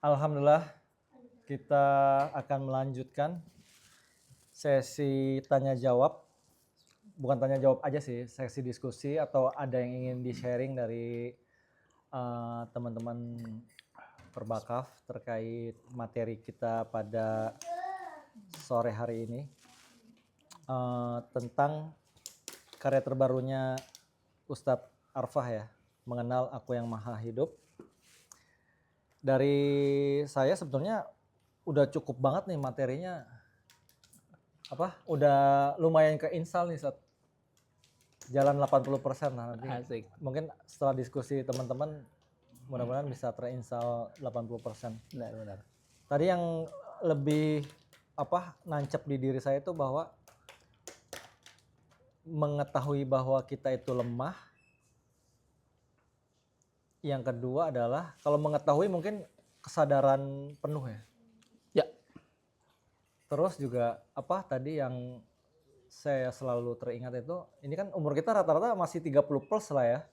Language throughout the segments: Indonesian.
Alhamdulillah, kita akan melanjutkan sesi tanya jawab. Bukan tanya jawab aja sih, sesi diskusi atau ada yang ingin di-sharing dari teman-teman Perbakaf terkait materi kita pada sore hari ini tentang karya terbarunya Ustadz Arfah ya, Mengenal Aku Yang Maha Hidup. Dari saya sebetulnya udah cukup banget nih materinya, udah lumayan keinstall nih, jalan 80% lah nanti. Asik. Mungkin setelah diskusi teman-teman mudah-mudahan bisa terinstall 80%. Benar. Tadi yang lebih nancep di diri saya itu bahwa mengetahui bahwa kita itu lemah. Yang kedua adalah kalau mengetahui mungkin kesadaran penuh ya. Ya. Terus juga tadi yang saya selalu teringat itu, ini kan umur kita rata-rata masih 30 plus lah ya.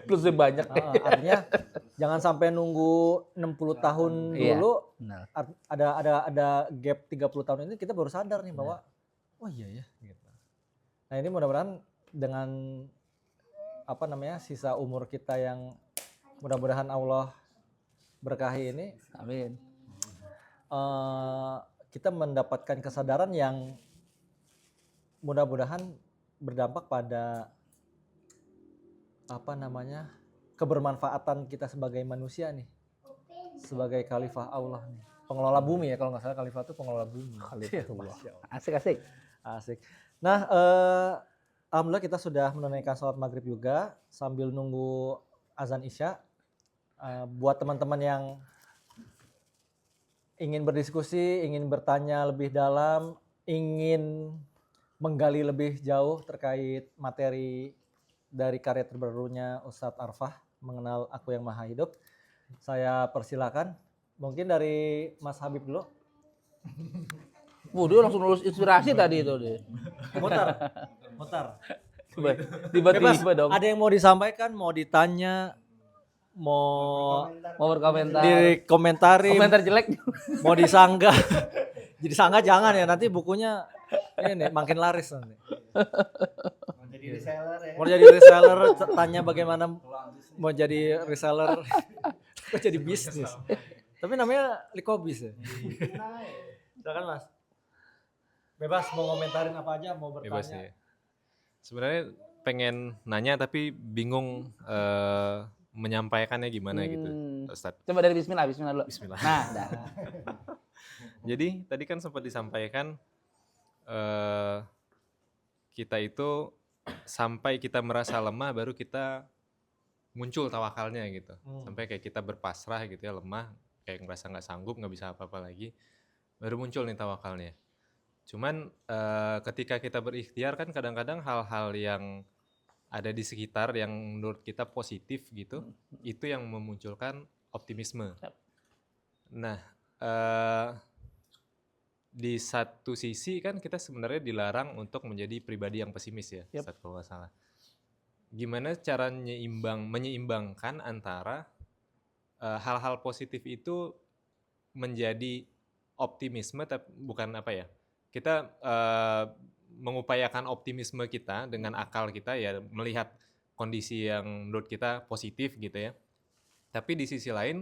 Plusnya banyak. Artinya jangan sampai nunggu 60 tahun dulu, ada gap 30 tahun ini kita baru sadar nih bahwa oh iya ya gitu. Nah ini mudah-mudahan dengan sisa umur kita yang mudah-mudahan Allah berkahi ini, amin. Kita mendapatkan kesadaran yang mudah-mudahan berdampak pada kebermanfaatan kita sebagai manusia nih, sebagai khalifah Allah nih, pengelola bumi ya, kalau nggak salah khalifah itu pengelola bumi. Asik. Nah, alhamdulillah kita sudah menunaikan sholat maghrib juga sambil nunggu azan isya. Buat teman-teman yang ingin berdiskusi, ingin bertanya lebih dalam, ingin menggali lebih jauh terkait materi dari karya terbarunya Ustadz Arfah, Mengenal Aku Yang Maha Hidup, saya persilakan. Mungkin dari Mas Habib dulu. Dia langsung lulus inspirasi tadi itu dia. Mutar. Tiba-tiba dong. Ada yang mau disampaikan, mau ditanya, mau berkomentar, dikomentari, komentar jelek, mau disanggah. Jadi sanggah jangan ya, nanti bukunya ini makin laris nanti. Mau jadi reseller, tanya bagaimana mau jadi reseller, kok jadi bisnis. Tapi namanya Likobis ya. Silakan Mas. Bebas mau komentarin apa aja, mau bertanya. Bebas ya. Sebenarnya pengen nanya tapi bingung menyampaikannya gimana gitu, Ustadz. Coba dari Bismillah dulu. Bismillah. Nah, dah. Jadi tadi kan sempat disampaikan kita itu sampai kita merasa lemah baru kita muncul tawakalnya gitu. Sampai kayak kita berpasrah gitu ya, lemah, kayak ngerasa nggak sanggup, nggak bisa apa-apa lagi, baru muncul nih tawakalnya. Cuman ketika kita berikhtiar kan kadang-kadang hal-hal yang ada di sekitar yang menurut kita positif gitu, itu yang memunculkan optimisme. Nah, di satu sisi kan kita sebenarnya dilarang untuk menjadi pribadi yang pesimis ya, kalau nggak salah. Gimana cara menyeimbangkan antara hal-hal positif itu menjadi optimisme, tapi bukan kita mengupayakan optimisme kita dengan akal kita ya, melihat kondisi yang menurut kita positif gitu ya. Tapi di sisi lain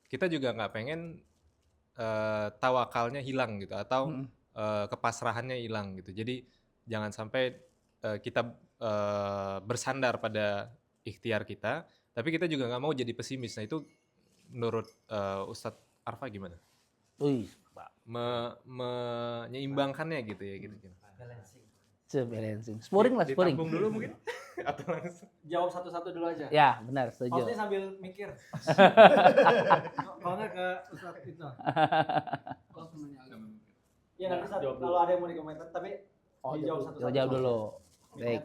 kita juga nggak pengen tawakalnya hilang gitu, atau kepasrahannya hilang gitu. Jadi jangan sampai kita bersandar pada ikhtiar kita, tapi kita juga nggak mau jadi pesimis. Nah itu menurut Ustadz Arfah gimana? Menyeimbangkannya gitu ya, gitu. Balancing. Spuring. Ditampung dulu mungkin? Atau langsung? Jawab satu-satu dulu aja. Ya, benar, setuju. Maksudnya sambil mikir. Kalau nggak ke Ustadz itu. Ya nanti kalau ada yang mau dikomentar, tapi dijawab satu-satu. Jawab dulu. Baik.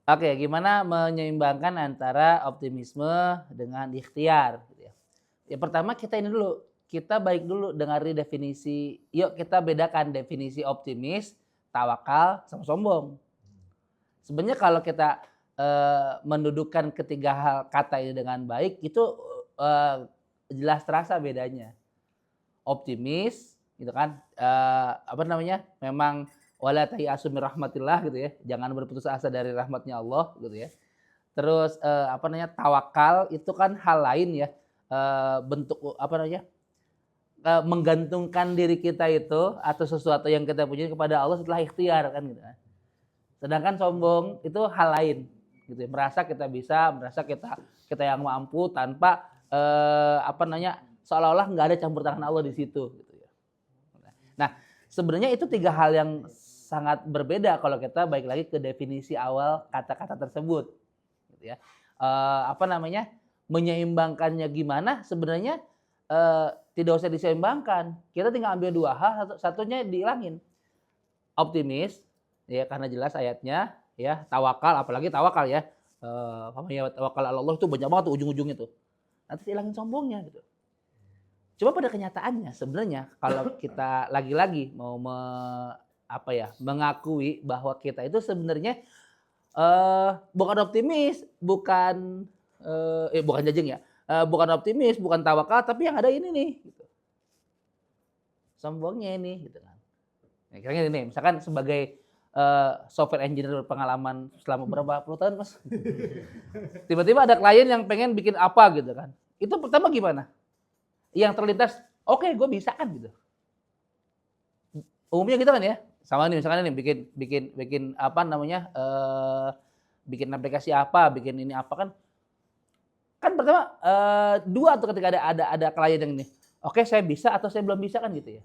Oke, gimana menyeimbangkan antara optimisme dengan ikhtiar? Ya pertama kita ini dulu. Kita baik dulu dengerin definisi, yuk kita bedakan definisi optimis, tawakal, sama sombong. Sebenarnya kalau kita mendudukkan ketiga hal kata ini dengan baik, itu jelas terasa bedanya. Optimis gitu kan, memang wala tayasu min rahmatillah gitu ya, jangan berputus asa dari rahmatnya Allah gitu ya. Terus tawakal itu kan hal lain ya, bentuk menggantungkan diri kita itu atau sesuatu yang kita punya kepada Allah setelah ikhtiar kan gitu kan. Sedangkan sombong itu hal lain gitu ya, merasa kita bisa, merasa kita yang mampu tanpa seolah-olah nggak ada campur tangan Allah di situ gitu ya. Nah, sebenarnya itu 3 hal yang sangat berbeda kalau kita balik lagi ke definisi awal kata-kata tersebut gitu ya. Menyeimbangkannya gimana sebenarnya tidak usah diseimbangkan. Kita tinggal ambil 2 hal, satunya dihilangin. Optimis ya karena jelas ayatnya ya, tawakal apalagi tawakal ya. Tawakal Allah itu banyak banget tuh ujung-ujungnya tuh. Nanti hilangin sombongnya gitu. Cuma pada kenyataannya sebenarnya kalau kita lagi-lagi mau mengakui bahwa kita itu sebenarnya bukan optimis, bukan jajeng ya, bukan optimis, bukan tawakal, tapi yang ada ini nih, gitu. Sombongnya ini, gitu kan. Nah, kira-kira ini, misalkan sebagai software engineer berpengalaman selama berapa puluh tahun, Mas. Tiba-tiba ada klien yang pengen bikin apa gitu kan. Itu pertama gimana? Yang terlintas, oke, gue bisa kan gitu. Umumnya gitu kan ya. Sama nih misalkan ini bikin bikin aplikasi apa, bikin ini apa kan pertama 2 tuh ketika ada klien yang ini. Oke, saya bisa atau saya belum bisa kan gitu ya.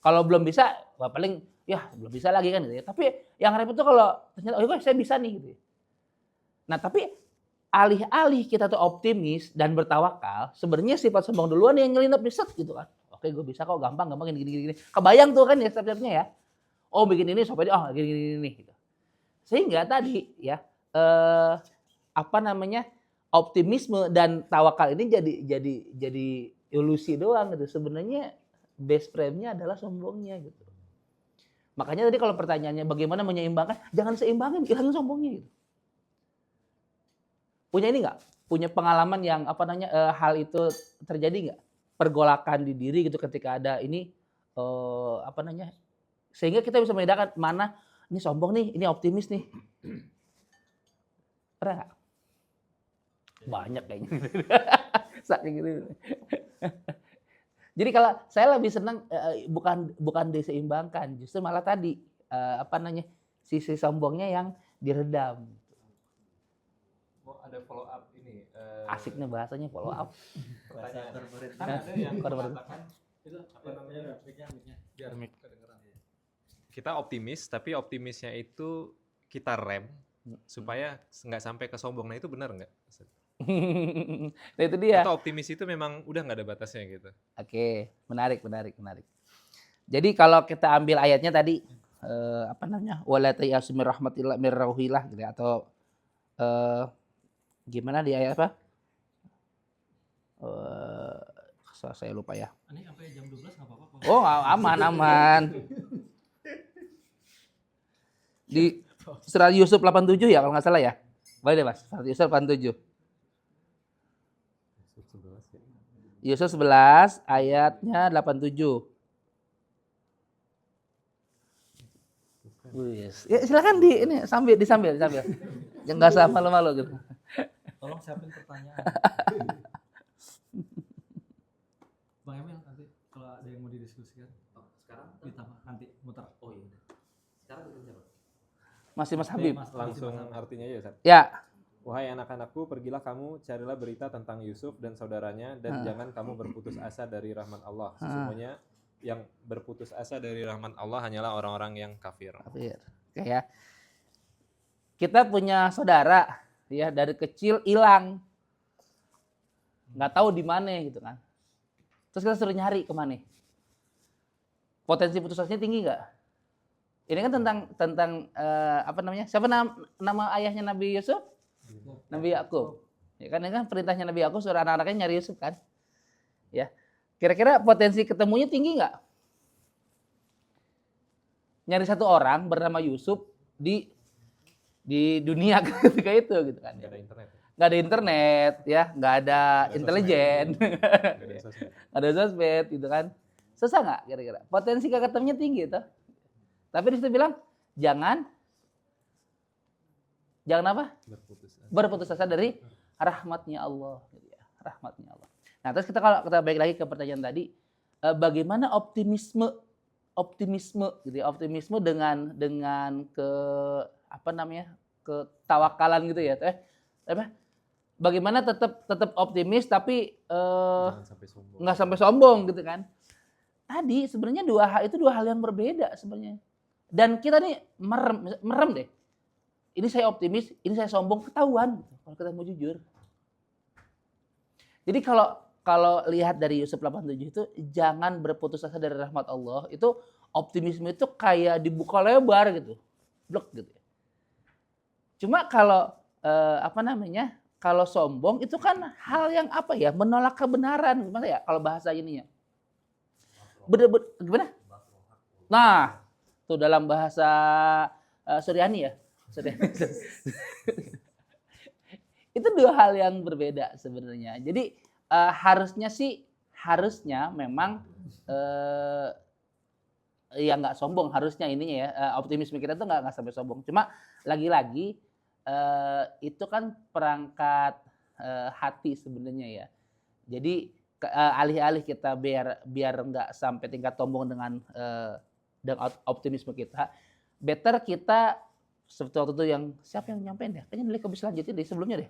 Kalau belum bisa, paling ya belum bisa lagi kan gitu ya. Tapi yang repot tuh kalau ternyata saya bisa nih gitu ya. Nah, tapi alih-alih kita tuh optimis dan bertawakal, sebenarnya sifat sombong duluan yang ngelinap di set gitu kan. Oke, gue bisa kok, gampang gini. Kebayang tuh kan ya step-stepnya ya. Oh, bikin ini sampai gini gitu. Sehingga tadi ya optimisme dan tawakal ini jadi ilusi doang gitu. Sebenarnya base frame-nya adalah sombongnya gitu. Makanya tadi kalau pertanyaannya bagaimana menyeimbangkan, jangan seimbangin, hilangin sombongnya gitu. Punya ini nggak? Punya pengalaman yang hal itu terjadi nggak? Pergolakan di diri gitu ketika ada ini sehingga kita bisa membedakan mana ini sombong nih, ini optimis nih. Pernah nggak? Banyak kayaknya. Saking gitu. Jadi kalau saya lebih senang bukan diseimbangkan, justru malah tadi sisi sombongnya yang diredam. Ada follow up ini. Asiknya bahasanya follow up. Pertanyaan. Kan ada yang mengatakan itu biar kedengeran. Kita optimis, tapi optimisnya itu kita rem supaya nggak sampai ke sombong. Nah itu benar nggak? Nah itu dia. Atau optimis itu memang udah nggak ada batasnya gitu? Oke, menarik. Jadi kalau kita ambil ayatnya tadi wala tayasu min rahmatillah min rauhillah gitu ya, atau gimana di ayat apa? Saya lupa ya. Ini sampai jam 12 nggak apa-apa. Oh, aman. Di surat Yusuf 87 ya kalau nggak salah ya. Boleh deh Mas, surat Yusuf 87. Yusuf 11 ayatnya 87. Ya, silakan disambil. Jangan nggak usah malu-malu gitu. Tolong siapin pertanyaan. Bang Emil nanti kalau ada yang mau didiskusikan. Sekarang ditambah nanti muter. Oh iya. Sekarang bikin siapa? Masih Mas Habib. Langsung artinya ya, Ustaz. Ya. Wahai anak-anakku, pergilah kamu carilah berita tentang Yusuf dan saudaranya dan jangan kamu berputus asa dari rahmat Allah. Sesungguhnya yang berputus asa dari rahmat Allah hanyalah orang-orang yang kafir. Oke ya. Kita punya saudara ya dari kecil hilang. Nggak tahu di mana gitu kan. Terus kita suruh nyari kemana. Potensi putus asanya tinggi nggak? Ini kan tentang siapa nama ayahnya Nabi Yusuf? Nabi Yakub. Ya kan ini kan perintahnya Nabi Yakub suruh anak-anaknya nyari Yusuf kan. Ya. Kira-kira potensi ketemunya tinggi nggak? Nyari satu orang bernama Yusuf di dunia ketika itu gitu kan. Nggak ada internet. nggak ada internet, ya, nggak ada intelijen, Nggak ada sosmed. nggak ada sosmed, gitu kan. Susah nggak kira-kira? Potensi ketemunya tinggi tuh. Tapi di situ bilang jangan apa? Berputus asa dari rahmatnya Allah, gitu ya. Rahmatnya Allah. Nah, terus kalau kita balik lagi ke pertanyaan tadi, bagaimana optimisme gitu ya, optimisme dengan ke apa namanya, ketawakalan gitu ya, bagaimana tetap optimis tapi Jangan sampai sombong. nggak sampai sombong gitu kan. Tadi sebenarnya dua hal yang berbeda sebenarnya. Dan kita nih merem deh. Ini saya optimis, ini saya sombong, ketahuan kalau kita mau jujur. Jadi kalau lihat dari Yusuf 87 itu, jangan berputus asa dari rahmat Allah. Itu optimisme itu kayak dibuka lebar gitu. Blok gitu. Cuma kalau kalau sombong itu kan hal yang menolak kebenaran. Gimana ya kalau bahasa ininya? Gimana? Nah, tuh dalam bahasa Suryani ya. Itu dua hal yang berbeda sebenarnya. Jadi harusnya memang ya nggak sombong harusnya ininya ya, optimisme kita tuh nggak sampai sombong. Cuma lagi-lagi itu kan perangkat hati sebenarnya ya. Jadi alih-alih kita biar nggak sampai tingkat sombong dengan optimisme kita, better kita seperti waktu itu yang siapa yang nyampein ya? Kayaknya nilai bisa lanjutin deh sebelumnya deh.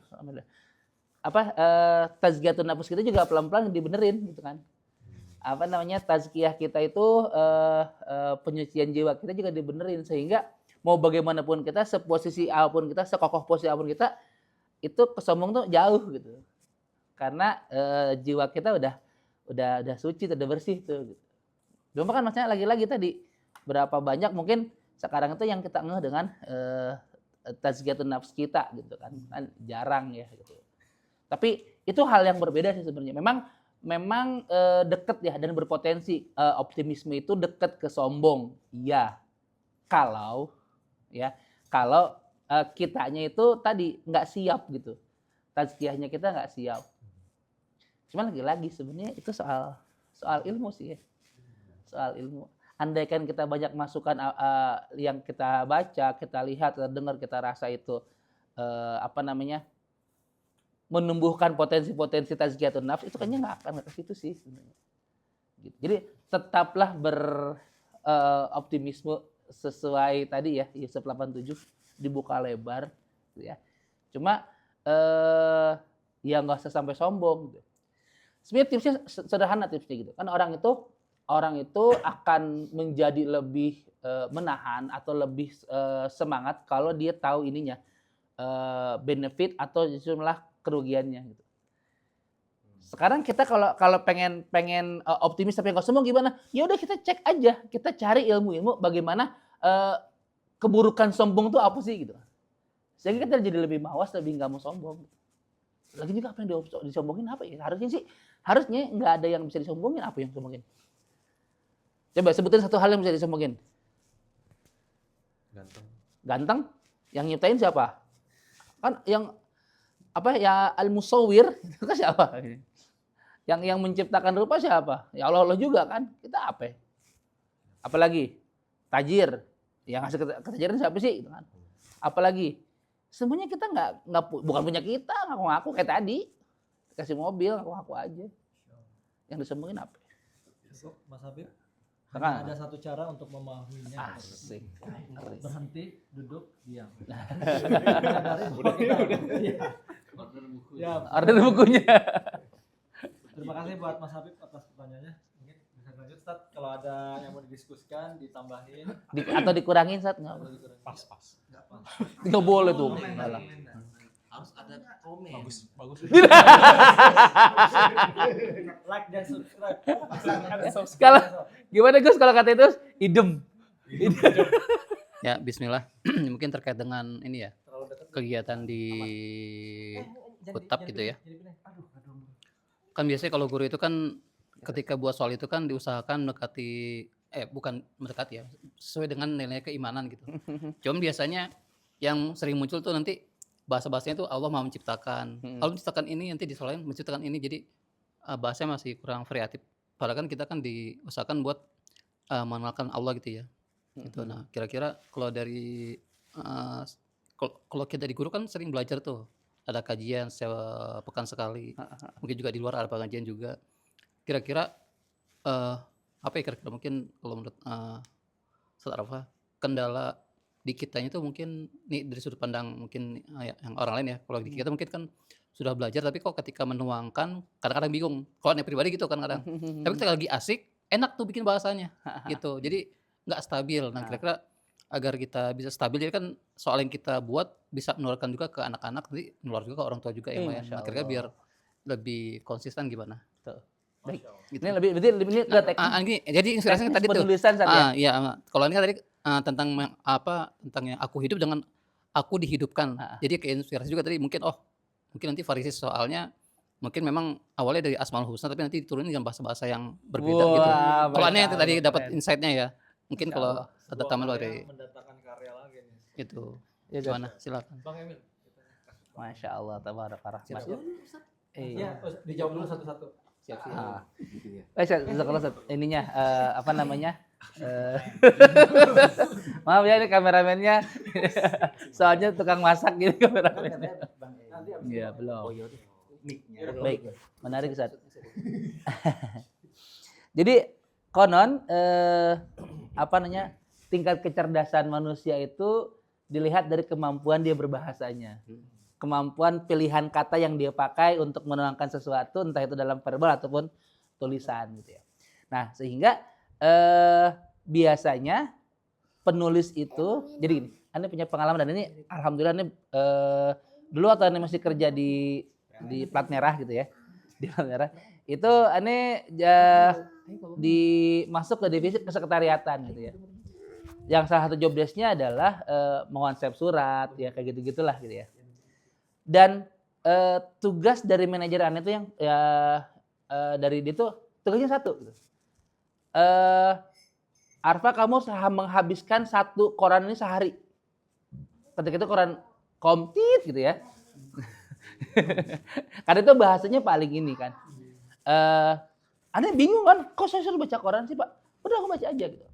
Tazkiyatun nafs kita juga pelan-pelan dibenerin gitu kan. Tazkiyah kita itu penyucian jiwa kita juga dibenerin sehingga mau bagaimanapun kita, seposisi apapun kita, sekokoh posisi apapun kita, itu kesombong tuh jauh gitu. Karena jiwa kita udah suci, udah bersih tuh. Gitu. Cuma kan maksudnya lagi-lagi tadi berapa banyak mungkin sekarang itu yang kita ngeh dengan tazkiyatun nafs kita gitu kan jarang ya gitu. Tapi itu hal yang berbeda sih sebenarnya. Memang dekat ya dan berpotensi optimisme itu dekat ke sombong. Iya. Kalau kitanya itu tadi nggak siap gitu. Tazkiyahnya kita nggak siap. Cuma lagi-lagi sebenarnya itu soal ilmu sih ya. Soal ilmu. Andaikan kita banyak masukan yang kita baca, kita lihat, kita dengar, kita rasa itu menumbuhkan potensi-potensi tazkiyatun nafs, itu kayaknya nggak akan ke situ sih sebenarnya. Jadi tetaplah beroptimisme sesuai tadi ya Yusuf 87 dibuka lebar, gitu ya. Cuma ya nggak usah sampai sombong. Gitu. Sebenarnya tipsnya sederhana tipsnya gitu kan orang itu akan menjadi lebih menahan atau lebih semangat kalau dia tahu ininya benefit atau justru malah kerugiannya gitu. Sekarang kita kalau pengen optimis tapi nggak sombong gimana? Ya udah kita cek aja, kita cari ilmu bagaimana keburukan sombong tuh apa sih gitu. Sehingga kita jadi lebih mawas, lebih nggak mau sombong. Lagi juga apa yang disombongin apa ya? Harusnya nggak ada yang bisa disombongin, apa yang disombongin? Coba sebutin satu hal yang bisa disombongin. Ganteng? Yang nyiptain siapa? Kan yang al-musawwir itu kan siapa? Yang menciptakan rupa siapa? Ya Allah juga kan. Kita apa? Apalagi tajir. Yang ngasih ketajiran siapa sih? Gitu kan. Apalagi semuanya kita bukan punya kita, ngaku-ngaku kayak tadi. Kasih mobil, ngaku-ngaku aja. Yang disombongin apa? Mas Habib. Hanya ada satu cara untuk memahaminya. Asik. Berhenti, duduk, diam. Order bukunya. Terima kasih buat Mas Habib atas pertanyaannya. Mungkin bisa lanjut, Ustaz. Kalau ada yang mau didiskusikan, ditambahin. Atau dikurangin, Ustaz? Pas. Nggak boleh tuh. Harus ada komen. Bagus. Like dan subscribe. Kalau gimana Gus kalau kata itu idem. Ya, bismillah. Mungkin terkait dengan ini ya, kegiatan di Kutab gitu ya. Kan biasanya kalau guru itu kan ketika buat soal itu kan diusahakan bukan mendekati ya, sesuai dengan nilai keimanan gitu. Cuma biasanya yang sering muncul tuh nanti bahasa-bahasanya itu Allah Maha menciptakan. Allah menciptakan ini, nanti di soal lain menciptakan ini. Jadi bahasanya masih kurang variatif. Padahal kan kita kan diusahakan buat mengenalkan Allah gitu ya. Gitu. Nah, kira-kira kalau dari kalau kita di guru kan sering belajar tuh. Ada kajian sepekan sekali. Mungkin juga di luar ada pengajian juga. Kira-kira apa ya kira-kira mungkin kalau menurut Ustaz Arafah, kendala di kitanya itu mungkin nih dari sudut pandang mungkin yang orang lain ya. Kalau di kita mungkin kan sudah belajar tapi kok ketika menuangkan kadang-kadang bingung. Kalau aneh pribadi gitu kan kadang. Tapi ketika lagi asik enak tuh bikin bahasanya gitu. Jadi nggak stabil. Nah, kira-kira agar kita bisa stabil jadi kan soal yang kita buat bisa menularkan juga ke anak-anak, nanti menular juga ke orang tua juga yang lain. Nah, kira-kira biar lebih konsisten gimana? Baik. Gitu. Ini lebih ini ke gini, jadi inspirasinya tadi tuh. Penulisan ya. Iya, kalau ini kan tadi tentang tentang yang aku hidup dengan aku dihidupkan. Jadi kayak inspirasi juga tadi mungkin mungkin nanti variasi soalnya mungkin memang awalnya dari Asmaul Husna tapi nanti diturunin dengan bahasa-bahasa yang berbeda gitu. Kalau aneh yang tadi dapat insight-nya ya. Mungkin kalau ada taman dari mendatangkan karya lagi nih. itu. Ya, Gimana? Silakan. Bang Emil. Masya Allah, tabarakallah. Iya, dijawab dulu satu-satu. Siap. Jazakallah Ustaz. Ininya apa namanya? Maaf ya ini kameramennya. Soalnya tukang masak gitu kameramennya. Iya, belum. Baik, menarik Ustaz. Jadi konon apa namanya? Tingkat kecerdasan manusia itu dilihat dari kemampuan dia berbahasanya. Kemampuan pilihan kata yang dia pakai untuk menerangkan sesuatu, entah itu dalam verbal ataupun tulisan gitu ya. Nah, sehingga biasanya penulis itu jadi gini, Anda punya pengalaman dan ini alhamdulillah ini dulu atau Anda masih kerja di plat merah gitu ya. Di plat merah. Itu Anda masuk ke divisi kesekretariatan gitu ya. Yang salah satu job desk-nya adalah mengonsep surat ya kayak gitu-gitulah gitu ya. Dan tugas dari manajer Anda itu yang dari itu tugasnya satu. Gitu. Arfa kamu menghabiskan satu koran ini sehari. Ketika itu koran Komtit gitu ya. Karena itu bahasanya paling ini kan. Anda bingung kan, kok saya suruh baca koran sih Pak? Udah aku baca aja gitu.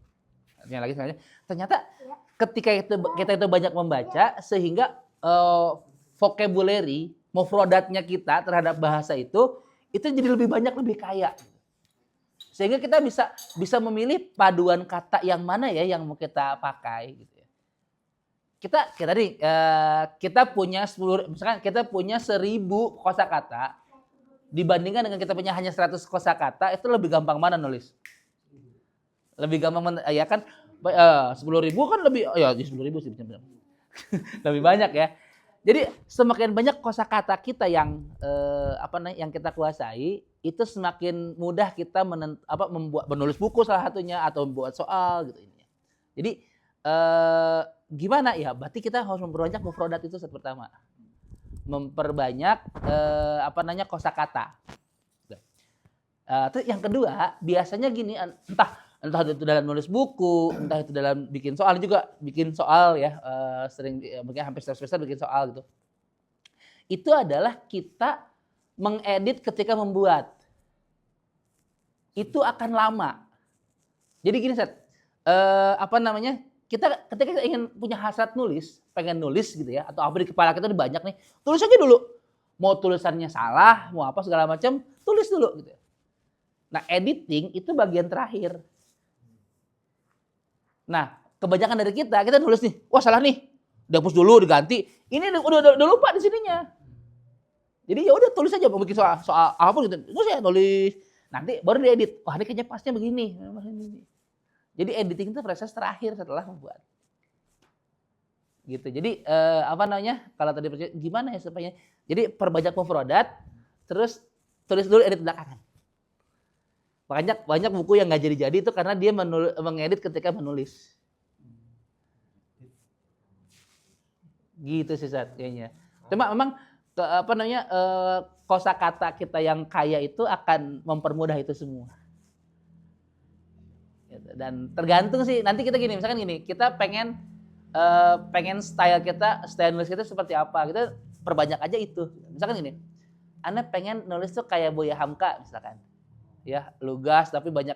Ternyata ketika kita itu banyak membaca sehingga vocabulary, mufradatnya kita terhadap bahasa itu jadi lebih banyak, lebih kaya. Sehingga kita bisa memilih paduan kata yang mana ya yang mau kita pakai gitu ya. Kita punya 10, misalkan kita punya 1000 kosakata dibandingkan dengan kita punya hanya 100 kosakata, itu lebih gampang mana nulis? Lebih gampang ya kan 10.000 kan lebih 10.000 sih benar. Lebih banyak ya. Jadi semakin banyak kosakata kita yang yang kita kuasai, itu semakin mudah kita menulis buku salah satunya atau membuat soal gitu ini. Jadi gimana ya? Berarti kita harus memperbanyak mufradat itu pertama. Memperbanyak kosakata. Terus yang kedua, biasanya gini entah itu dalam nulis buku, entah itu dalam bikin soal juga, bikin soal ya, sering mungkin hampir setiap semester bikin soal gitu. Itu adalah kita mengedit ketika membuat. Itu akan lama. Jadi gini Seth, kita ketika kita ingin punya hasrat nulis, pengen nulis gitu ya, atau apa di kepala kita udah banyak nih, tulis aja dulu. Mau tulisannya salah, mau apa segala macam, tulis dulu gitu. Nah, editing itu bagian terakhir. Nah, kebanyakan dari kita nulis nih, wah salah nih, dihapus dulu, diganti. Ini udah lupa di sininya. Jadi ya udah tulis aja, mau bikin soal apa gitu, terus ya tulis. Nanti baru diedit, wah ini kayaknya pasnya begini. Jadi editing itu proses terakhir setelah membuat. Gitu. Jadi kalau tadi gimana ya supaya? Jadi perbanyak mufradat, terus tulis dulu, edit belakangan. Banyak buku yang nggak jadi-jadi itu karena dia mengedit ketika menulis. Gitu sih Sat, kayaknya. Cuma memang kosakata kita yang kaya itu akan mempermudah itu semua. Dan tergantung sih, nanti kita gini, misalkan gini, kita pengen pengen style nulis kita seperti apa, kita perbanyak aja itu. Misalkan gini, Anda pengen nulis tuh kayak Buya Hamka misalkan, ya lugas tapi banyak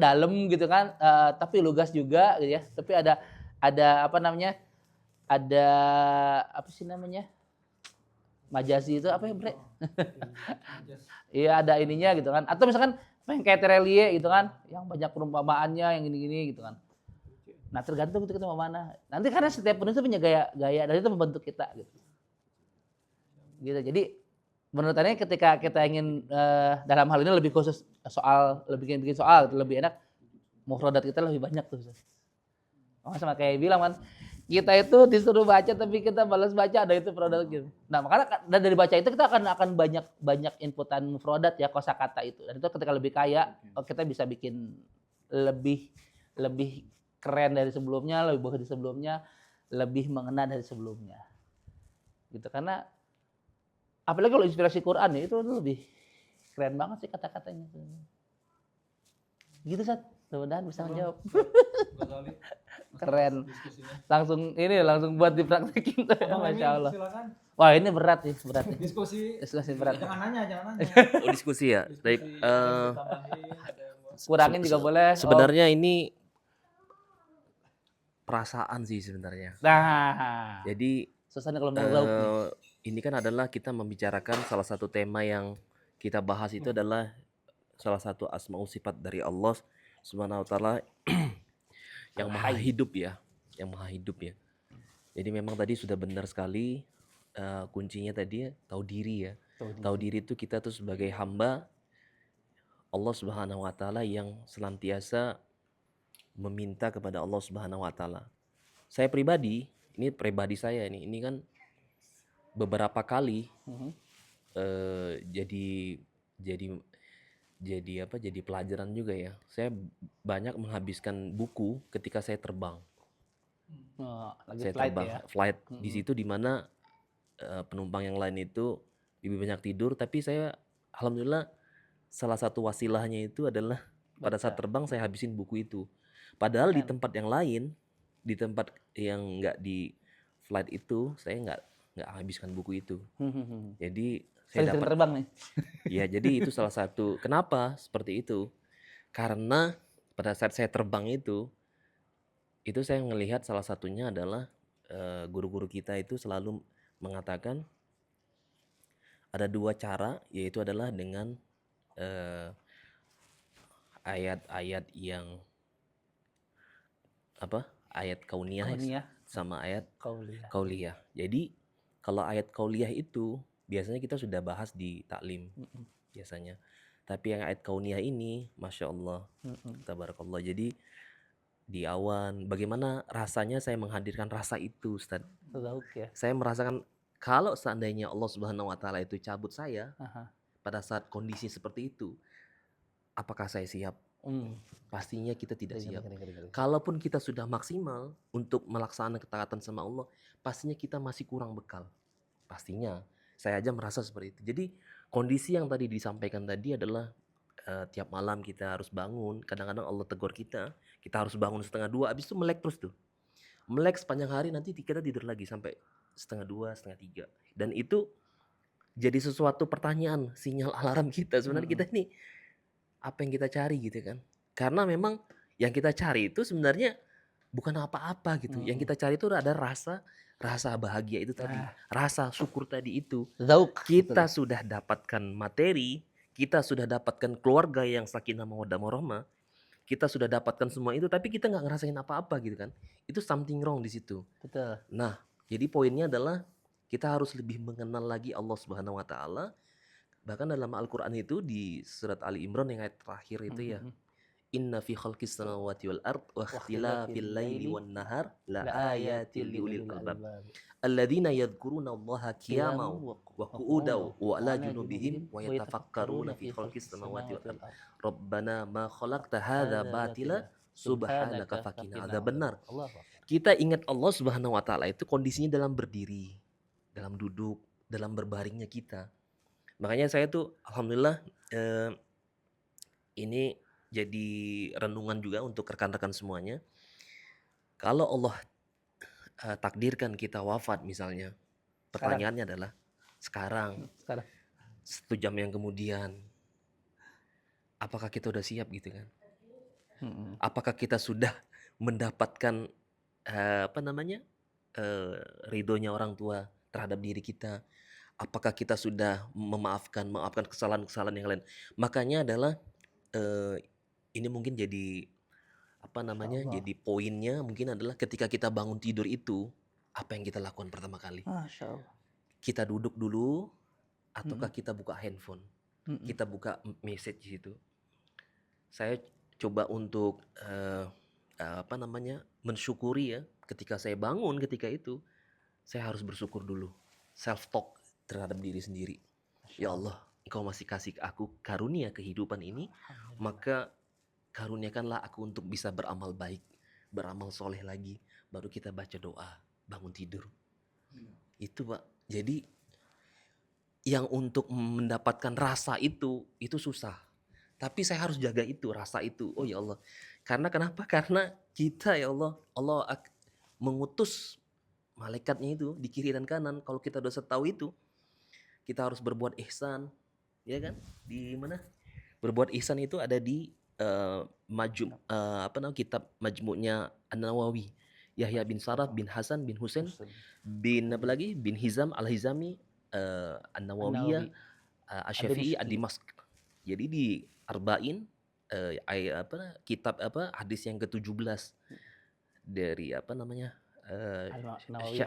dalam gitu kan, tapi lugas juga gitu ya, tapi ada ada apa sih namanya, majazi itu apa ya bre? Iya ada ininya gitu kan, atau misalkan pengen kayak Terelie gitu kan, yang banyak perumpamaannya yang gini-gini gitu kan. Nah tergantung kita mau mana. Nanti karena setiap penulis punya gaya dan itu membentuk kita gitu. Gitu. Jadi menurut Anda ketika kita ingin dalam hal ini lebih khusus soal bikin soal lebih enak mufradat kita lebih banyak tuh. Sama kayak bilang kan kita itu disuruh baca tapi kita balas baca ada itu mufradat gitu. Nah makanya dari baca itu kita akan banyak inputan mufradat ya kosakata itu. Dan itu ketika lebih kaya kita bisa bikin lebih keren dari sebelumnya, lebih bagus dari sebelumnya, lebih mengena dari sebelumnya. Gitu karena apalagi kalau inspirasi Quran ya itu lebih keren banget sih kata-katanya. Gitu Sat, mudah-mudahan bisa menjawab. Keren. Langsung buat dipraktekin tuh. Masya Allah. Silakan. Wah ini berat sih, berat. Diskusi berat. Jangan nanya. Oh, diskusi ya. Baik. Kurangin juga boleh. Sebenarnya ini perasaan sih sebenarnya. Nah. Jadi Susahnya kalau menurut ini kan adalah kita membicarakan salah satu tema yang kita bahas itu adalah salah satu asma sifat dari Allah Subhanahu wa taala yang maha hidup ya, Jadi memang tadi sudah benar sekali kuncinya tadi tahu diri ya. Tahu diri itu kita tuh sebagai hamba Allah Subhanahu wa taala yang senantiasa meminta kepada Allah Subhanahu wa taala. Saya pribadi, ini saya ini kan beberapa kali jadi pelajaran juga ya. Saya banyak menghabiskan buku ketika saya terbang. Flight di situ di mana penumpang yang lain itu lebih banyak tidur, tapi saya alhamdulillah salah satu wasilahnya itu adalah pada saat terbang saya habisin buku itu. Padahal di tempat yang lain, di tempat yang nggak di flight itu saya nggak habiskan buku itu. Jadi saya dapat terbang nih. Ya, jadi itu salah satu kenapa seperti itu. Karena pada saat saya terbang itu saya melihat salah satunya adalah guru-guru kita itu selalu mengatakan ada dua cara, yaitu adalah dengan ayat-ayat yang ayat kauniyah sama ayat kauliyah. Jadi kalau ayat kauliyah itu biasanya kita sudah bahas di taklim biasanya. Tapi yang ayat kauniyah ini, masya Allah, tabarakallah. Jadi di awan, bagaimana rasanya saya menghadirkan rasa itu, Ustaz? Ya. Saya merasakan kalau seandainya Allah Subhanahu wa taala itu cabut saya pada saat kondisi seperti itu, apakah saya siap? Pastinya kita tidak siap. Kalaupun kita sudah maksimal untuk melaksanakan ketaatan sama Allah, pastinya kita masih kurang bekal. Pastinya. Saya aja merasa seperti itu. Jadi kondisi yang tadi disampaikan tadi adalah tiap malam kita harus bangun. Kadang-kadang Allah tegur kita harus bangun 1:30, abis itu melek terus tuh. Melek sepanjang hari, nanti kita tidur lagi sampai 1:30, 1:30. Dan itu jadi sesuatu pertanyaan, sinyal alarm kita. Sebenarnya kita ini apa yang kita cari gitu kan. Karena memang yang kita cari itu sebenarnya bukan apa-apa gitu. Yang kita cari itu ada rasa bahagia itu tadi. Rasa syukur tadi itu. Kita sudah dapatkan materi, kita sudah dapatkan keluarga yang sakinah mawaddah warahmah. Kita sudah dapatkan semua itu, tapi kita nggak ngerasain apa-apa gitu kan. Itu something wrong di situ. Betul. Nah, jadi poinnya adalah kita harus lebih mengenal lagi Allah Subhanahu wa taala. Bahkan dalam Al-Qur'an itu di surat Ali Imran yang ayat terakhir itu ya. Inna fi khalqis samawati wal ard wa ikhtilafil laili wan nahar la ayatil liulil albab. Alladzina yadhkuruna Allaha qiyaman wa qu'udan wa ala junubihim wa yatafakkaruna fi khalqis samawati wal ard. Rabbana ma khalaqta hadza batila subhanaka faqina adzabannar. Kita ingat Allah Subhanahu wa taala itu kondisinya dalam berdiri, dalam duduk, dalam berbaringnya kita. Makanya saya tuh alhamdulillah ini jadi renungan juga untuk rekan-rekan semuanya. Kalau Allah takdirkan kita wafat misalnya, pertanyaannya adalah sekarang, Sekarang. 1 jam yang kemudian, apakah kita udah siap gitu kan? Apakah kita sudah mendapatkan apa namanya ridhonya orang tua terhadap diri kita? Apakah kita sudah memaafkan kesalahan-kesalahan yang lain? Makanya adalah ini mungkin jadi apa namanya? Allah. Jadi poinnya mungkin adalah ketika kita bangun tidur itu, apa yang kita lakukan pertama kali? Masya Allah. Kita duduk dulu ataukah kita buka handphone? Kita buka message di situ. Saya coba untuk apa namanya? Mensyukuri ya, ketika saya bangun ketika itu, saya harus bersyukur dulu. Self talk terhadap diri sendiri. Ya Allah, Engkau masih kasih aku karunia kehidupan ini, maka karuniakanlah aku untuk bisa beramal baik, beramal soleh lagi, baru kita baca doa bangun tidur. Itu Pak. Jadi yang untuk mendapatkan rasa itu susah. Tapi saya harus jaga itu, rasa itu. Oh ya Allah. Karena kenapa? Karena kita ya Allah, mengutus malaikatnya itu di kiri dan kanan. Kalau kita udah tahu itu, kita harus berbuat ihsan, ya kan? Di mana? Berbuat ihsan itu ada di kitab Majmu'nya An-Nawawi. Yahya bin Saraf bin Hasan bin Husain bin apa lagi? Bin Hizam Al-Hizami An-Nawawiyah Asy-Syafi'i Ad-Dimashq. Jadi di Arba'in kitab hadis yang ke-17 dari apa namanya?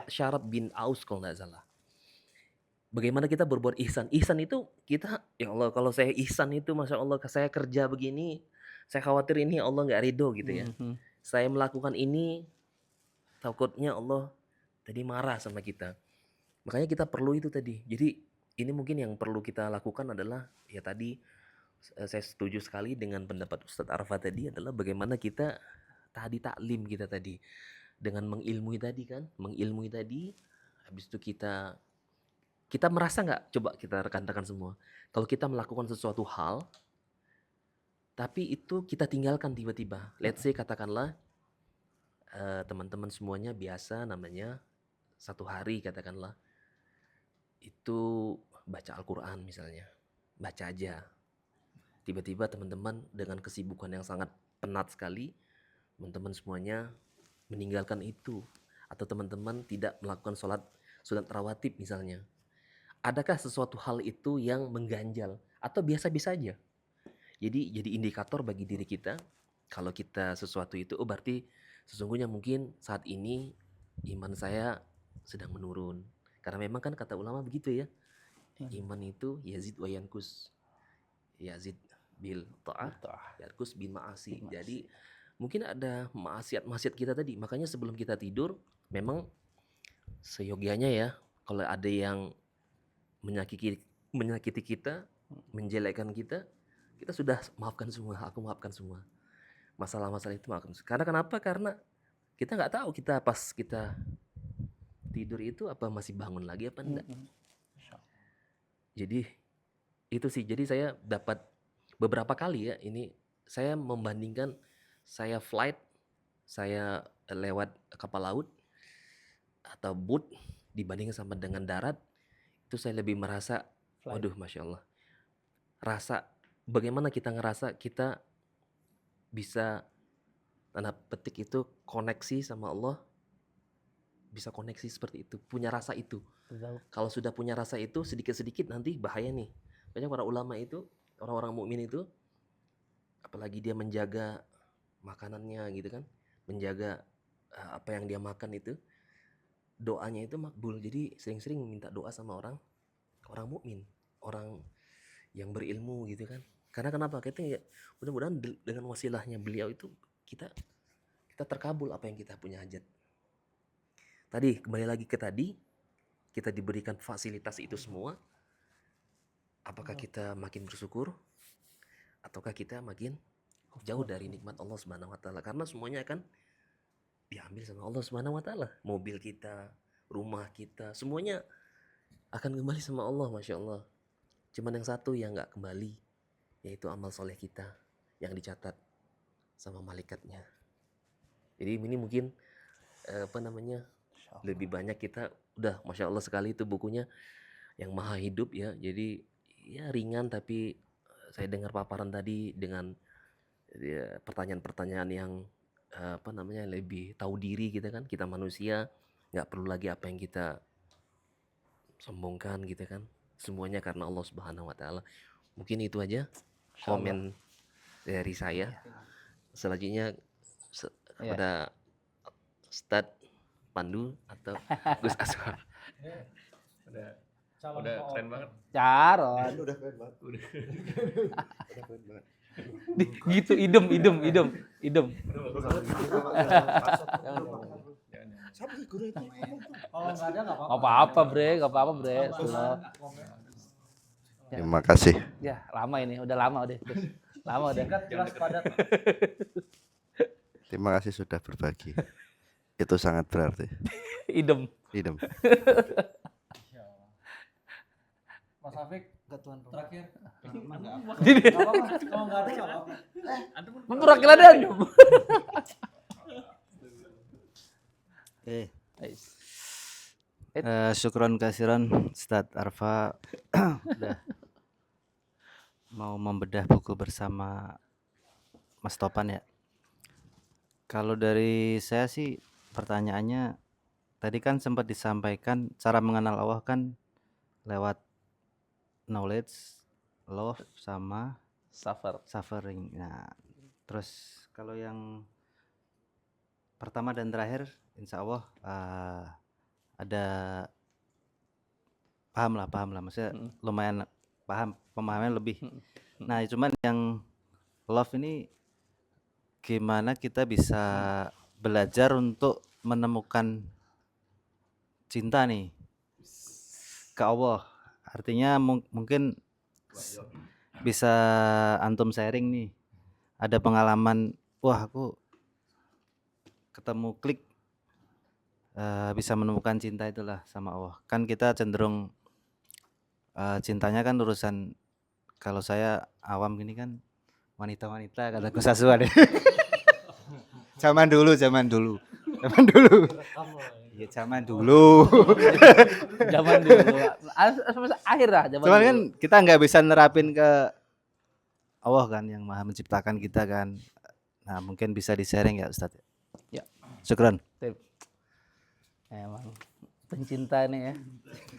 Syarab bin Aus kalau nggak salah. Bagaimana kita berbuat ihsan? Ihsan itu kita, ya Allah, kalau saya ihsan itu, masya Allah, saya kerja begini, saya khawatir ini Allah nggak ridho gitu ya. Saya melakukan ini, takutnya Allah tadi marah sama kita. Makanya kita perlu itu tadi. Jadi ini mungkin yang perlu kita lakukan adalah ya tadi saya setuju sekali dengan pendapat Ustadz Arfa tadi adalah bagaimana kita tadi taklim kita tadi dengan mengilmui tadi kan, mengilmui tadi, habis itu kita merasa nggak? Coba kita rekan-rekan semua. Kalau kita melakukan sesuatu hal, tapi itu kita tinggalkan tiba-tiba. Let's say katakanlah teman-teman semuanya biasa namanya 1 hari katakanlah itu baca Al-Quran misalnya. Baca aja. Tiba-tiba teman-teman dengan kesibukan yang sangat penat sekali, teman-teman semuanya meninggalkan itu. Atau teman-teman tidak melakukan sunat rawatib misalnya. Adakah sesuatu hal itu yang mengganjal atau biasa-biasa aja? Jadi indikator bagi diri kita kalau kita sesuatu itu berarti sesungguhnya mungkin saat ini iman saya sedang menurun. Karena memang kan kata ulama begitu ya. Iman itu yazid wa yankus. Yazid bil ta'ah, yankus bil ma'asi. Jadi mungkin ada maksiat kita tadi. Makanya sebelum kita tidur memang seyogianya ya kalau ada yang menyakiti kita, menjelekkan kita sudah maafkan semua, aku maafkan semua. Masalah-masalah itu maafkan. Karena kenapa? Karena kita nggak tahu kita pas kita tidur itu apa masih bangun lagi apa enggak. Jadi itu sih. Jadi saya dapat beberapa kali ya ini saya membandingkan saya flight, saya lewat kapal laut atau boat dibandingkan sama dengan darat. Itu saya lebih merasa, waduh Masya Allah. Bagaimana kita ngerasa kita bisa, tanda petik itu, koneksi sama Allah. Bisa koneksi seperti itu, punya rasa itu. Kalau sudah punya rasa itu, sedikit-sedikit nanti bahaya nih. Banyak para ulama itu, orang-orang mukmin itu, apalagi dia menjaga makanannya gitu kan, menjaga apa yang dia makan itu, doanya itu makbul. Jadi sering-sering minta doa sama orang mukmin, orang yang berilmu gitu kan. Karena kenapa? Kita ya mudah-mudahan dengan wasilahnya beliau itu kita terkabul apa yang kita punya hajat. Tadi kembali lagi ke tadi, kita diberikan fasilitas itu semua. Apakah kita makin bersyukur ataukah kita makin jauh dari nikmat Allah Subhanahu wa taala? Karena semuanya akan diambil sama Allah Subhanahu wa taala. Mobil kita, rumah kita, semuanya akan kembali sama Allah, Masya Allah. Cuman yang satu yang gak kembali, yaitu amal soleh kita yang dicatat sama malaikatnya. Jadi ini mungkin apa namanya, lebih banyak kita udah Masya Allah sekali itu bukunya yang maha hidup ya. Jadi ya ringan, tapi saya dengar paparan tadi dengan ya, pertanyaan-pertanyaan yang apa namanya, lebih tahu diri kita kan, kita manusia nggak perlu lagi apa yang kita sombongkan gitu kan, semuanya karena Allah Subhanahu Wa Taala. Mungkin itu aja komen dari saya. Selanjutnya kepada Ustadz Pandu atau Gus Aswar. Udah keren banget. Caron. Udah keren banget. Udah keren banget. Gitu idem. Siapa sih guru itu? Kalau nggak ada nggak Gak apa-apa bre. Slow. Terima kasih. Ya lama ini, udah lama udah. Singkat, jelas, padat. Terima kasih sudah berbagi. Itu sangat berarti. Idem. Idem. Mas Afik, terakhir. Jadi Nggak apa-apa, kalau nggak ada nggak apa-apa. perwakilannya. Syukron kasiran Ustadz Arfa udah mau membedah buku bersama Mas Topan ya. Kalau dari saya sih pertanyaannya tadi kan sempat disampaikan cara mengenal Allah kan lewat knowledge, love sama suffering. Nah, terus kalau yang pertama dan terakhir insya Allah ada paham lah maksudnya lumayan paham, pemahamannya lebih. Nah cuman yang love ini gimana kita bisa belajar untuk menemukan cinta nih ke Allah, artinya mungkin bisa antum sharing nih, ada pengalaman wah aku ketemu klik bisa menemukan cinta itulah sama Allah. Kan kita cenderung cintanya kan urusan, kalau saya awam gini kan wanita-wanita kata Gus Aswar deh. Zaman dulu. Iya zaman dulu. Akhir lah. Cuman kan kita nggak bisa nerapin ke Allah kan yang maha menciptakan kita kan. Nah mungkin bisa di-sharing ya Ustadz. Ya. Syukran. Emang pencinta nih ya.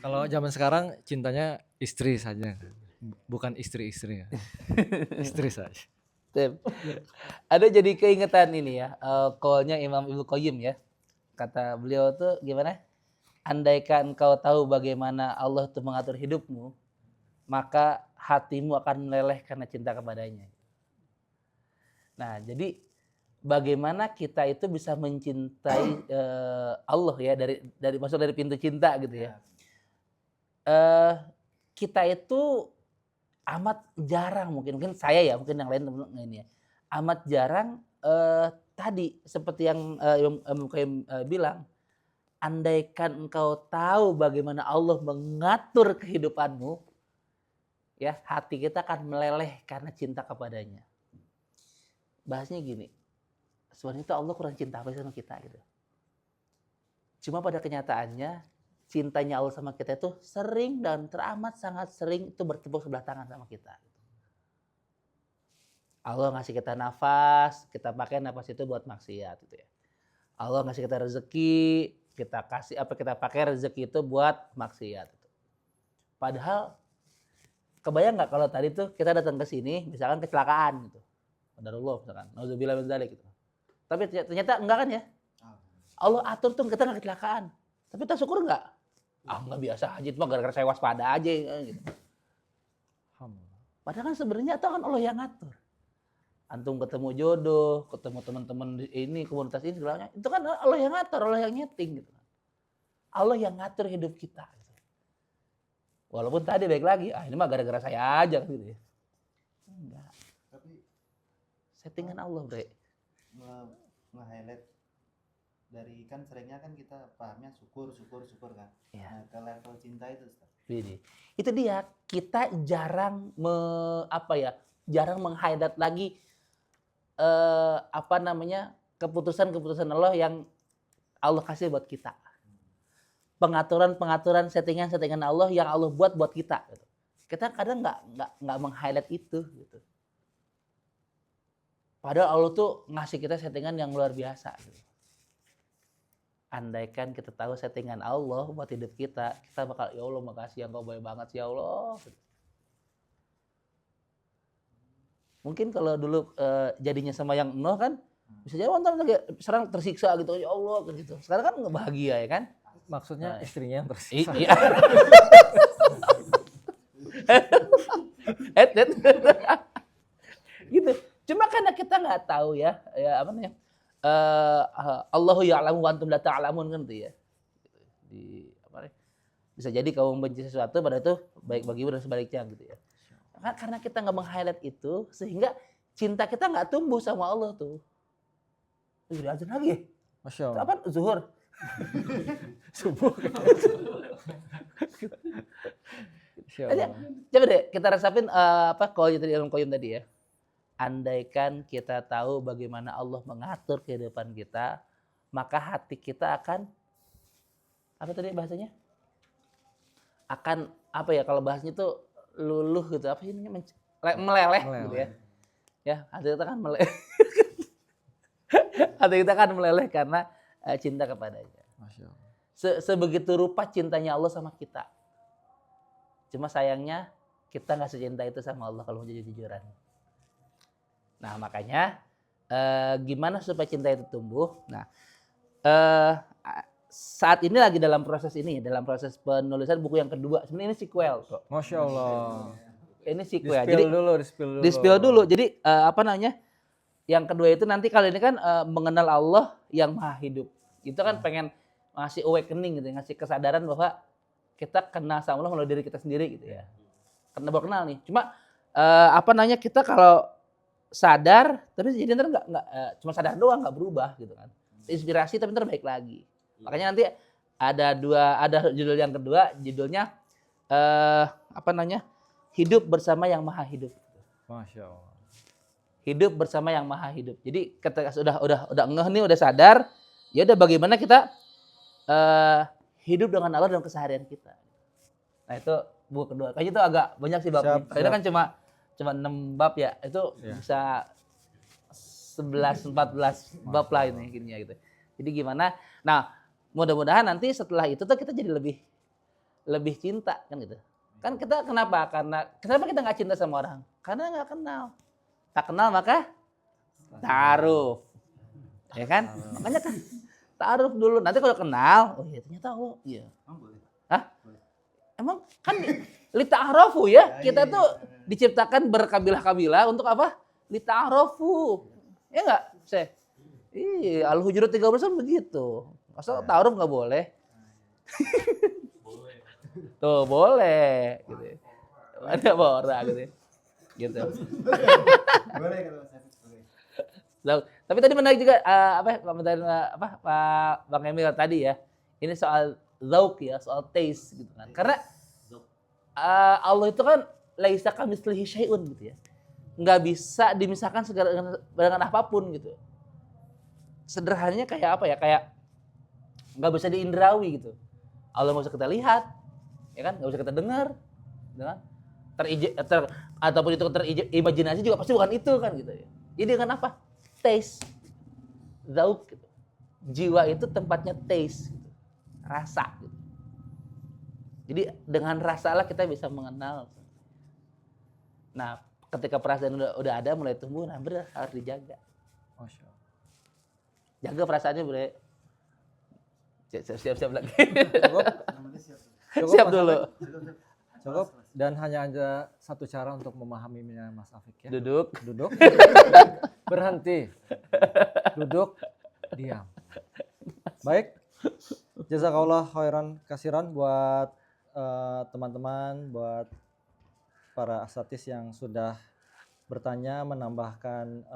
Kalau zaman sekarang cintanya istri saja, bukan istri-istri ya. Istri saja. Ada jadi keingetan ini ya, call-nya Imam Ibnu Qayyim ya. Kata beliau tuh gimana? Andaikan engkau tahu bagaimana Allah tuh mengatur hidupmu, maka hatimu akan meleleh karena cinta kepadanya. Nah, jadi bagaimana kita itu bisa mencintai Allah ya dari masuk dari pintu cinta gitu ya. Kita itu amat jarang, mungkin saya ya, mungkin yang lain teman ini ya, amat jarang tadi seperti yang Imam Qayyim bilang, andaikan engkau tahu bagaimana Allah mengatur kehidupanmu, ya hati kita akan meleleh karena cinta kepadanya. Bahasnya gini, sebenarnya itu Allah kurang cinta apa sama kita gitu. Cuma pada kenyataannya cintanya Allah sama kita itu sering dan teramat sangat sering itu bertepuk sebelah tangan sama kita. Allah ngasih kita nafas, kita pakai nafas itu buat maksiat gitu ya. Allah ngasih kita rezeki, kita pakai rezeki itu buat maksiat. Padahal kebayang nggak kalau tadi tuh kita datang ke sini misalkan kecelakaan gitu. Qadarullah misalkan, nauzubillah min dzalik gitu. Tapi ternyata enggak kan ya? Allah atur tuh kita nggak kecelakaan. Tapi kita syukur nggak? Nggak biasa aja, itu mah gara-gara saya waspada aja gitu. Padahal kan sebenarnya itu kan Allah yang ngatur. Antum ketemu jodoh, ketemu teman-teman ini, komunitas ini segalanya, itu kan Allah yang ngatur, Allah yang nyeting gitu. Allah yang ngatur hidup kita. Gitu. Walaupun tadi baik lagi, ini mah gara-gara saya aja gitu ya. Enggak. Tapi settingan Allah, Bre. Nge-highlight dari kan seringnya kan kita pahamnya syukur kan. Ya. Nah, ke level cinta itu Ustaz. Itu dia, kita jarang jarang meng-highlight lagi keputusan-keputusan Allah yang Allah kasih buat kita. Pengaturan settingan Allah yang Allah buat kita. Gitu. Kita kadang nggak meng-highlight itu. Gitu. Padahal Allah tuh ngasih kita settingan yang luar biasa. Gitu. Andaikan kita tahu settingan Allah buat hidup kita bakal, ya Allah makasih Engkau baik banget ya Allah. Gitu. Mungkin kalau dulu jadinya sama yang Nuh kan, bisa jadi nonton lagi serang tersiksa gitu, ya Allah gitu. Sekarang kan nggak bahagia ya kan? Maksudnya istrinya yang tersiksa. Iya. Gitu. Cuma karena kita nggak tahu ya apa namanya? Allahu ya'lamu wa antum la ta'lamun kan tuh ya. Bisa jadi kamu membenci sesuatu padahal itu baik bagimu dan sebaliknya gitu ya. Karena kita nggak meng-highlight itu sehingga cinta kita nggak tumbuh sama Allah tuh. Udah azan lagi. Masya Allah. Kapan zuhur? Subuh. Masya Aja, Allah. coba deh kita resapin qaul tadi Ibnu Qayyim tadi ya. Andaikan kita tahu bagaimana Allah mengatur kehidupan kita, maka hati kita akan apa tadi bahasanya? Akan apa ya kalau bahasanya tuh luluh gitu, apa sih namanya? Meleleh gitu ya. Ya, hati kita kan meleleh. Hati kita kan meleleh karena cinta kepadanya. Masya Allah. Sebegitu rupa cintanya Allah sama kita. Cuma sayangnya kita nggak secinta itu sama Allah kalau mau jadi jujuran. Nah makanya gimana supaya cinta itu tumbuh? Nah saat ini lagi dalam proses penulisan buku yang kedua. Sebenarnya ini sequel kok. Masya Allah. Ini sequel. Di spill dulu. Jadi apa namanya? Yang kedua itu nanti kali ini kan mengenal Allah yang maha hidup. Itu kan pengen ngasih awakening gitu, ngasih kesadaran bahwa kita kenal sama Allah melalui diri kita sendiri gitu ya. Karena baru kenal nih. Cuma apa namanya kita kalau sadar tapi jadi ntar nggak cuma sadar doang nggak berubah gitu kan. Inspirasi tapi ntar baik lagi. Makanya nanti ada judul yang kedua, judulnya apa namanya? Hidup bersama yang maha hidup. Masya Allah. Hidup bersama yang maha hidup. Jadi ketika udah ngeh nih, udah sadar, ya udah bagaimana kita hidup dengan Allah dalam keseharian kita. Nah itu buku kedua. Kayaknya itu agak banyak sih babnya. Karena kan cuma 6 bab ya. Itu bisa 11 14 bab lah ini gini ya gitu. Jadi gimana? Nah, mudah-mudahan nanti setelah itu tuh kita jadi lebih cinta kan gitu. Kan kita kenapa kita nggak cinta sama orang? Karena nggak kenal. Tak kenal maka ta'aruf. Ya kan? Makanya kan ta'aruf dulu. Nanti kalau kenal, oh iya ternyata Allah. Iya. Hah? Emang kan li ta'arufu ya. Kita tuh diciptakan berkabilah-kabilah untuk apa? Li ta'arufu. Ya enggak? Iya, Al-Hujurat 13 begitu. Masa ta'aruf enggak boleh? Tuh, boleh gitu. Ada orang gitu. Gitu. Tapi tadi menarik juga komentar Pak Bang Emil tadi ya. Ini soal zauk ya, soal taste gitu kan. Karena Allah itu kan laisa kamitslihi syai'un gitu ya. Enggak bisa dimisahkan dengan apapun gitu. Sederhananya kayak apa ya? Kayak enggak bisa diindrawi gitu. Allah enggak bisa kita lihat, ya kan? Enggak bisa kita dengar, gitu kan? Ataupun itu terimajinasi juga pasti bukan itu kan gitu ya. Jadi dengan apa? Taste, zauk gitu. Jiwa itu tempatnya taste, gitu. Rasa gitu. Jadi dengan rasa lah kita bisa mengenal. Nah, ketika perasaan udah ada mulai tumbuh, nah benar harus dijaga. Masya Allah. Jaga perasaannya boleh. Siap lagi. Cukup, Siap Mas dulu. Afik. Cukup. Dan hanya ada satu cara untuk memahaminya Mas Afik ya. Duduk. Berhenti. Duduk. Diam. Baik. Jazakallah khairan kasiran buat teman-teman, buat para asatis yang sudah bertanya, menambahkan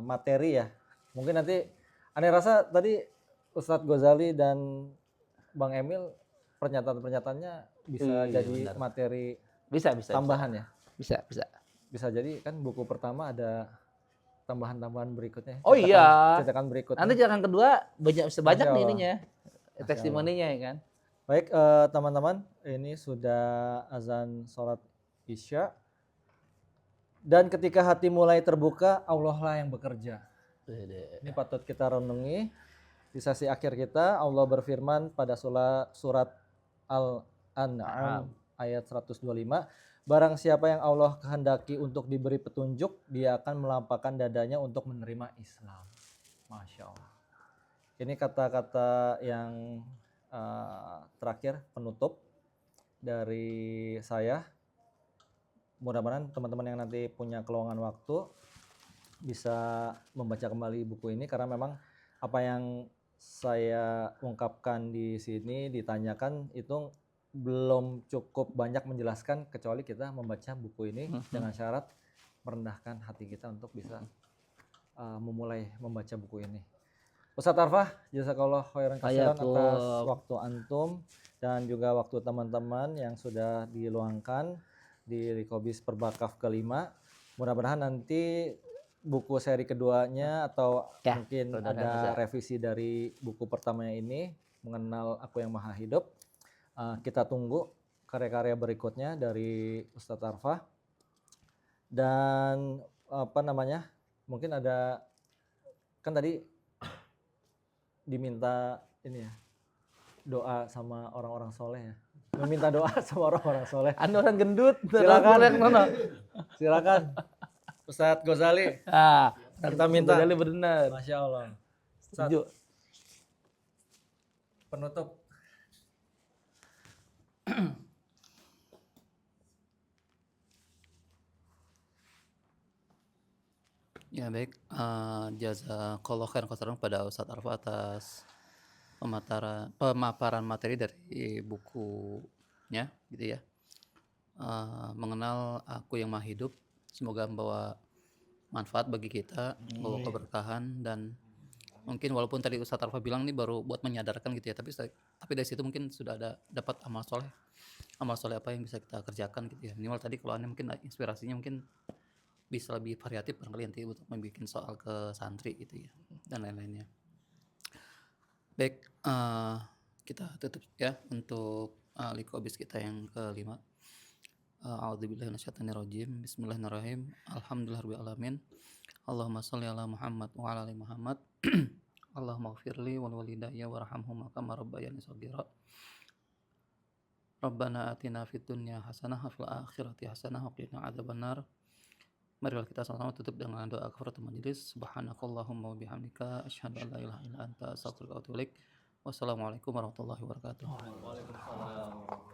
materi ya. Mungkin nanti aneh rasa tadi Ustadz Ghazali dan Bang Emil pernyataan-pernyataannya bisa jadi benar. materi Bisa. tambahan ya. Bisa. Bisa jadi kan buku pertama ada tambahan-tambahan berikutnya. Oh iya. Cetakan berikutnya. Nanti cetakan kedua sebanyak Masya nih Allah. ininya. Testimoninya ya kan. Baik teman-teman, ini sudah azan sholat Isya. Dan ketika hati mulai terbuka, Allah lah yang bekerja. Ini patut kita renungi. Di sesi akhir kita, Allah berfirman pada surat Al-An'am ayat 125. Barang siapa yang Allah kehendaki untuk diberi petunjuk, dia akan melampahkan dadanya untuk menerima Islam. Masya Allah. Ini kata-kata yang terakhir, penutup dari saya. Mudah-mudahan teman-teman yang nanti punya kelowongan waktu bisa membaca kembali buku ini, karena memang apa yang saya ungkapkan di sini ditanyakan itu belum cukup banyak menjelaskan, kecuali kita membaca buku ini dengan syarat merendahkan hati kita untuk bisa memulai membaca buku ini. Ustadz Arfah, jazakallah khairan katsiran atas waktu antum dan juga waktu teman-teman yang sudah diluangkan di Likobis Perbakaf ke-5. Mudah-mudahan nanti buku seri keduanya atau mungkin ada revisi dari buku pertamanya ini, Mengenal Aku Yang Maha Hidup. Kita tunggu karya-karya berikutnya dari Ustadz Arfah. Dan mungkin ada, kan tadi diminta ini ya, doa sama orang-orang soleh ya. Meminta doa sama orang-orang soleh. Anda orang gendut. Silakan. Silakan. Ustadz Ghazali. Kita minta. Ghazali benar. Masya Allah. Setuju. Penutup. Ya baik, jazakallahu khairan katsiran pada Ustadz Arfa atas pemaparan materi dari bukunya gitu ya. Mengenal Aku Yang Maha Hidup, semoga membawa manfaat bagi kita, membawa keberkahan, dan mungkin walaupun tadi Ustadz Arfa bilang ini baru buat menyadarkan gitu ya, tapi dari situ mungkin sudah ada dapat amal soleh apa yang bisa kita kerjakan gitu ya. Minimal tadi kalau Anda mungkin inspirasinya mungkin bisa lebih variatif barangkali nanti untuk membuat soal ke santri gitu ya, dan lain-lainnya. Baik, kita tutup ya untuk Likobis kita yang ke-5. A'udzubillahi minasyaitonirrajim. Bismillahirrahmanirrahim. Alhamdulillahirabbil alamin. Allahumma shalli ala Muhammad wa ala ali Muhammad. Allahumma ighfirli wal walidayya warhamhuma kama rabbayani shaghira. Rabbana atina fid dunya hasanah wa fil akhirati hasanah wa qina adzabannar. Marilah kita sama-sama tutup dengan doa kafaratul majelis. Subhanakallahumma wa bihamdika asyhadu an la ilaha illa anta astaghfiruka wa atubu ilaik. Wassalamualaikum warahmatullahi wabarakatuh. Waalaikumsalam.